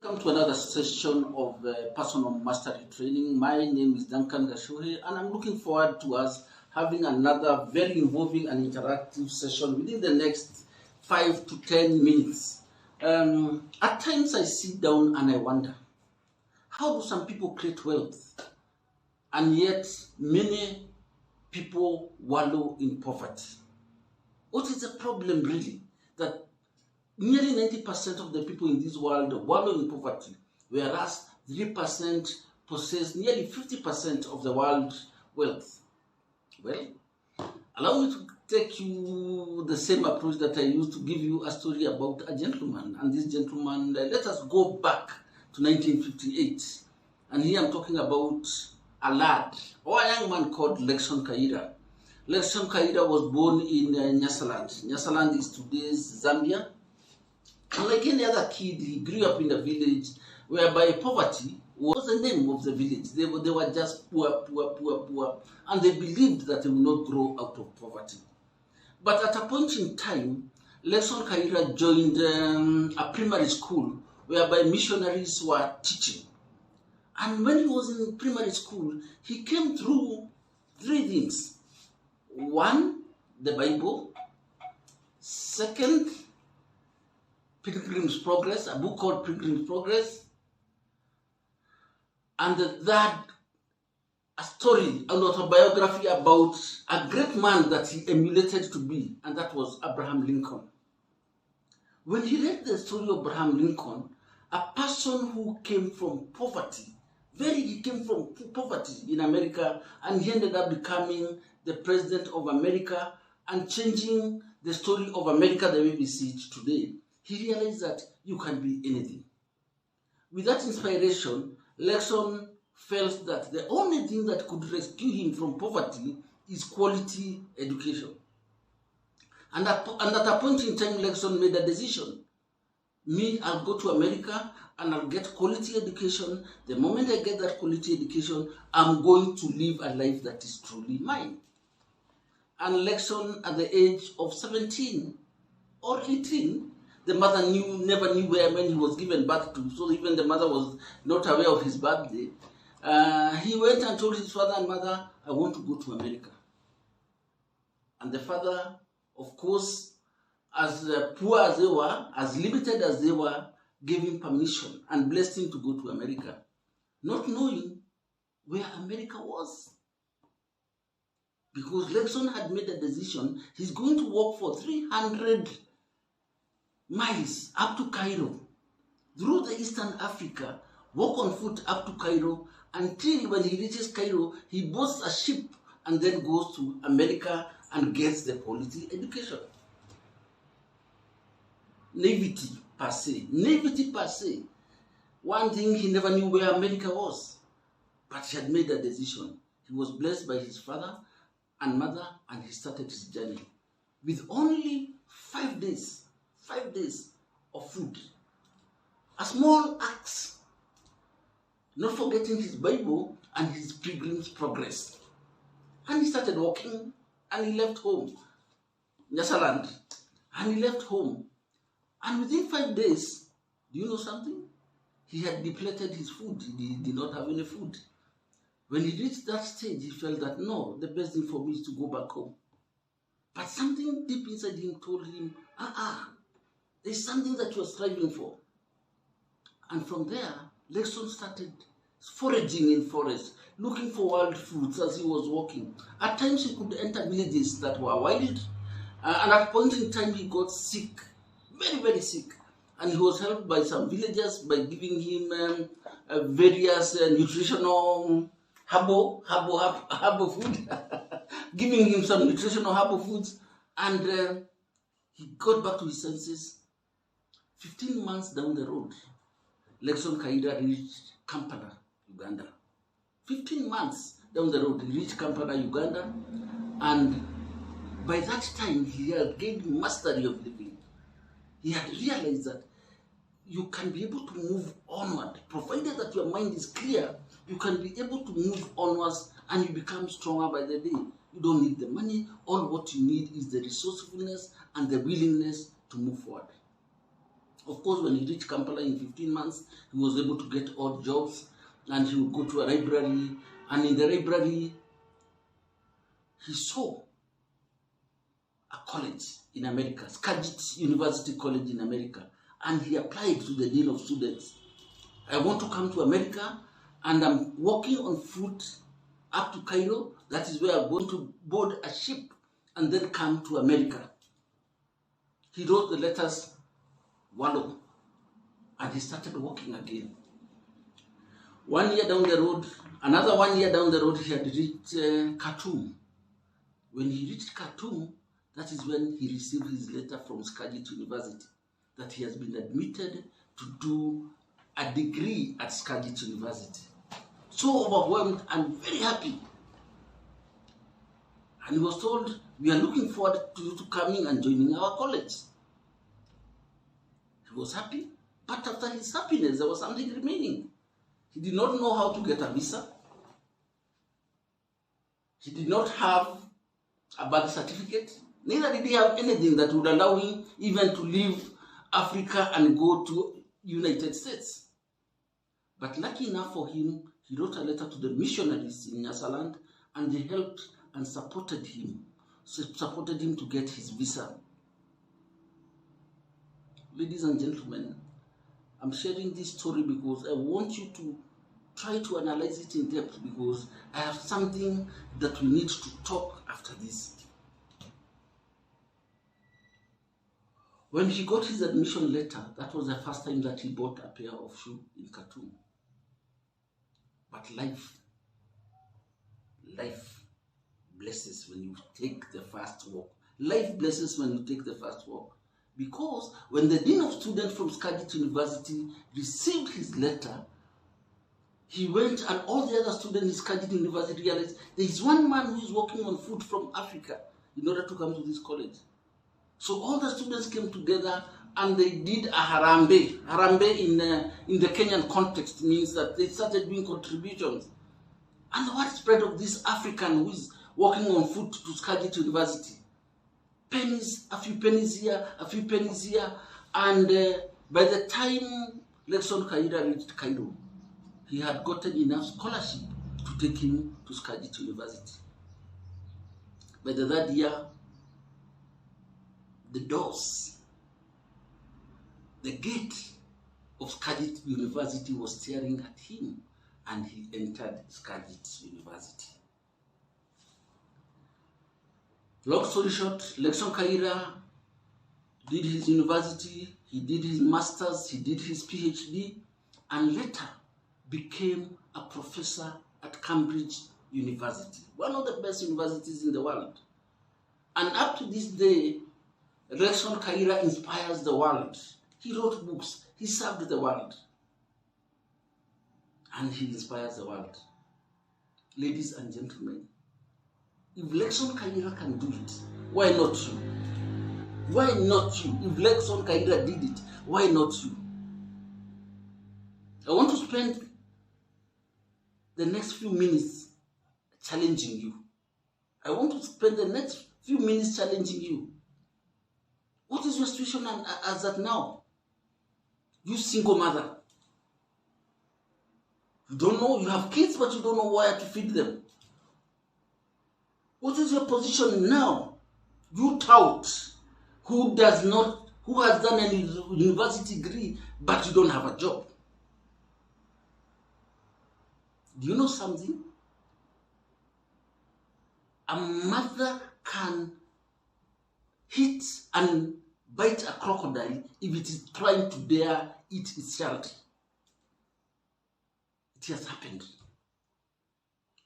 Welcome to another session of Personal Mastery Training. My name is Duncan Gachuhi, and I'm looking forward to us having another very involving and interactive session within the next 5 to 10 minutes. At times I sit down and I wonder, how do some people create wealth and yet many people wallow in poverty? What is the problem really that nearly 90% of the people in this world wallow in poverty, whereas 3% possess nearly 50% of the world's wealth? Well, allow me to take you the same approach that I used to give you a story about a gentleman. And this gentleman, let us go back to 1958. And here I'm talking about a lad or a young man called Lexon Kaira. Lexon Kaira was born in Nyasaland. Nyasaland is today's Zambia. And like any other kid, he grew up in a village whereby poverty was the name of the village. They were just poor, and they believed that they would not grow out of poverty. But at a point in time, Lexon Kaira joined a primary school whereby missionaries were teaching. And when he was in primary school, he came through three things. One, the Bible. Second, Pilgrim's Progress, a book called Pilgrim's Progress. And the third, a story, an autobiography about a great man that he emulated to be, and that was Abraham Lincoln. When he read the story of Abraham Lincoln, a person who came from poverty, he came from poverty in America, and he ended up becoming the president of America and changing the story of America the way we see it today. He realized that you can be anything. With that inspiration, Lexon felt that the only thing that could rescue him from poverty is quality education. And at a point in time, Lexon made a decision. Me, I'll go to America and I'll get quality education. The moment I get that quality education, I'm going to live a life that is truly mine. And Lexon, at the age of 17 or 18, the mother never knew when he was given birth to, so even the mother was not aware of his birthday. He went and told his father and mother, I want to go to America. And the father, of course, as poor as they were, as limited as they were, gave him permission and blessed him to go to America, not knowing where America was. Because Lexon had made a decision, he's going to walk for 300 miles up to Cairo, through the Eastern Africa, walk on foot up to Cairo, until when he reaches Cairo, he boards a ship and then goes to America and gets the quality education. Naivety per se. One thing, he never knew where America was, but he had made a decision. He was blessed by his father and mother, and he started his journey with only 5 days of food. A small axe, not forgetting his Bible and his Pilgrim's Progress. And he started walking, and he left home, Nyasaland, and he left home. And within 5 days, do you know something? He had depleted his food. He did not have any food. When he reached that stage, he felt that, no, the best thing for me is to go back home. But something deep inside him told him, there's something that you're striving for. And from there, Lexon started foraging in forests, looking for wild fruits as he was walking. At times he could enter villages that were wild, and at a point in time he got sick, very sick. And he was helped by some villagers by giving him various nutritional herbal food, giving him some nutritional herbal foods, and he got back to his senses. 15 months down the road, Lexon Kaira reached Kampala, Uganda. 15 months down the road, he reached Kampala, Uganda, and by that time, he had gained mastery of living. He had realized that you can be able to move onward, provided that your mind is clear. You can be able to move onwards, and you become stronger by the day. You don't need the money. All what you need is the resourcefulness and the willingness to move forward. Of course, when he reached Kampala in 15 months, he was able to get odd jobs, and he would go to a library, and in the library, he saw a college in America, Skagit University College in America, and he applied to the dean of students. I want to come to America, and I'm walking on foot up to Cairo. That is where I'm going to board a ship and then come to America. He wrote the letters, Wallow, and he started walking again. 1 year down the road, another 1 year down the road, he had reached Khartoum. When he reached Khartoum, that is when he received his letter from Skagit University that he has been admitted to do a degree at Skagit University. So overwhelmed and very happy. And he was told, we are looking forward to you to coming and joining our college. He was happy, but after his happiness, there was something remaining. He did not know how to get a visa. He did not have a birth certificate. Neither did he have anything that would allow him even to leave Africa and go to United States. But lucky enough for him, he wrote a letter to the missionaries in Nyasaland, and they helped and supported him to get his visa. Ladies and gentlemen, I'm sharing this story because I want you to try to analyze it in depth, because I have something that we need to talk after this. When he got his admission letter, that was the first time that he bought a pair of shoes in Khartoum. But life blesses when you take the first walk. Life blesses when you take the first walk. Because when the dean of students from Skagit University received his letter, he went, and all the other students in Skagit University realized there is one man who is walking on foot from Africa in order to come to this college. So all the students came together and they did a harambe. Harambe in the Kenyan context means that they started doing contributions. And the word spread of this African who is walking on foot to Skagit University. Pennies, a few pennies here, a few pennies here. And by the time Lekson Kaira reached Cairo, he had gotten enough scholarship to take him to Skagit University. By the third year, the doors, the gate of Skagit University was staring at him, and he entered Skagit University. Long story short, Lekson Kaira did his university, he did his master's, he did his PhD, and later became a professor at Cambridge University, one of the best universities in the world. And up to this day, Lekson Kaira inspires the world. He wrote books, he served the world, and he inspires the world. Ladies and gentlemen, if Lekson Kaira can do it, why not you? Why not you? If Lekson Kaira did it, why not you? I want to spend the next few minutes challenging you. I want to spend the next few minutes challenging you. What is your situation as at now? You single mother. You don't know, you have kids, but you don't know where to feed them. What is your position now? You tout who has done a university degree, but you don't have a job. Do you know something? A mother can hit and bite a crocodile if it is trying to dare eat its child. It has happened.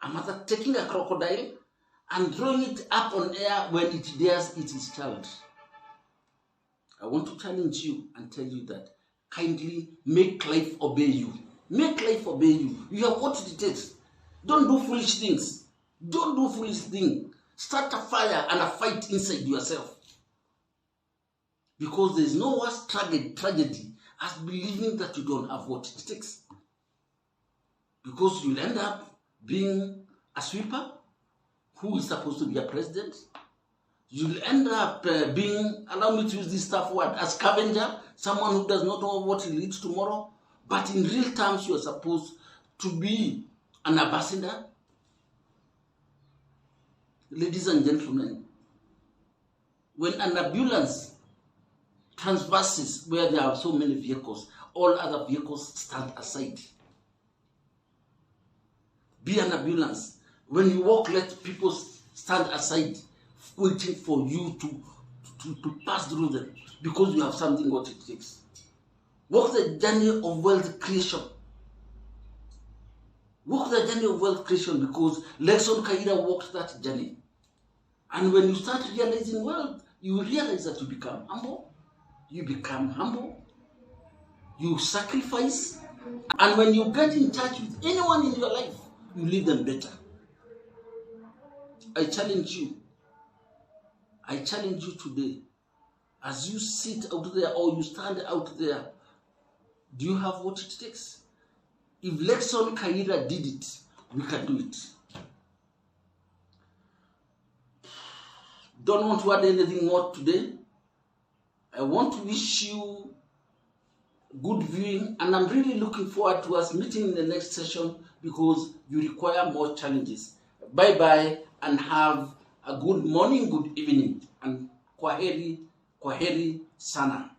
A mother taking a crocodile and throwing it up on air when it dares eat its child. I want to challenge you and tell you that kindly make life obey you. Make life obey you. You have what it takes. Don't do foolish things. Don't do foolish things. Start a fire and a fight inside yourself. Because there is no worse tragedy as believing that you don't have what it takes. Because you'll end up being a sweeper who is supposed to be a president. You'll end up being, allow me to use this tough word, a scavenger, someone who does not know what will eat tomorrow. But in real terms, you are supposed to be an ambassador. Ladies and gentlemen, when an ambulance transverses where there are so many vehicles, all other vehicles stand aside. Be an ambulance. When you walk, let people stand aside, waiting for you to pass through them, because you have something what it takes. Walk the journey of wealth creation. Walk the journey of wealth creation, because Lexon Kaira walked that journey. And when you start realizing wealth, you will realize that you become humble. You become humble. You sacrifice. And when you get in touch with anyone in your life, you leave them better. I challenge you. I challenge you today. As you sit out there or you stand out there, do you have what it takes? If Lexon Kaira did it, we can do it. Don't want to add anything more today. I want to wish you good viewing, and I'm really looking forward to us meeting in the next session, because you require more challenges. Bye-bye, and have a good morning, good evening, and kwaheri sana.